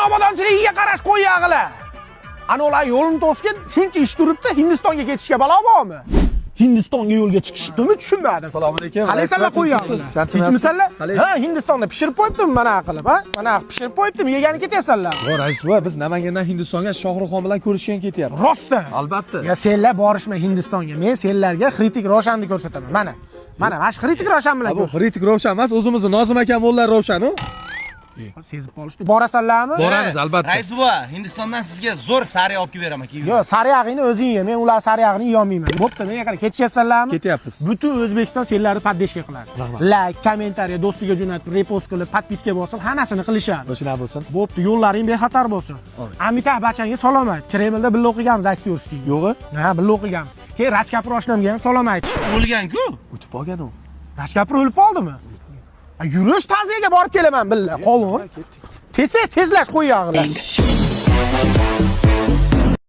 obodonchiligiga qarash qo'yyag'lar. Ana ular yo'lni to'sgan, shuncha ish turibdi, Hindistonga ketishga balo bormi? Hindistonga yo'lga chiqishdimi tushunmadim. Assalomu alaykum. Qalaysanlar qo'yyapsiz? Tinchmisanlar? Ha, Hindistonda pishirib qo'yibdim mana qilib, ha? Mana pishirib qo'yibdim, yegani ketyapsanlar. Voy rais buva, biz Namangandan Hindistonga Shohruxxon bilan ko'rishgan ketyapmiz. Rostdan. Albatta. Ya senlar borishma Hindistonga. Men senlarga Hritik Roshanni ko'rsataman. Mana. Mana Hritik Roshan bilan Bu Hritik Roshan emas, o'zimizni Nozim aka mo'llar Roshan-u. Sezib qolishdi. Borasanlarmi? Boramiz albatta. Rais buva, Hindistondan sizga zo'r sari olib kelib beraman. Yo'q, sariyog'ini o'zing ye. Men ular sariyog'ini yeyolmayman. Bo'pti, men yoqqa ketishyapsanlarmi? Ketyapmiz. Butun O'zbekiston senlarni paddeshka qiladi. Like, kommentariya, do'stiga jo'natib, repost qilib, podpiska bosib, hammasini qilishadi. O'shina bo'lsin. Bo'pti, yo'llaring bexatar bo'lsin. Amitabh Bachchanga salom ayt. Kremlda birga o'qiganmiz aktyorskiga. Yo'g'i? Ha, birga o'qiganmiz. Keyin Raj Kapur oshnamga ham salom aytish. O'lgan-ku. O'tib olgan u. Raj Kapur o'lib qoldimi? Yurish ta'ziyaga borib kelaman birga. Qovun. Tezlash qo'yyag'lar.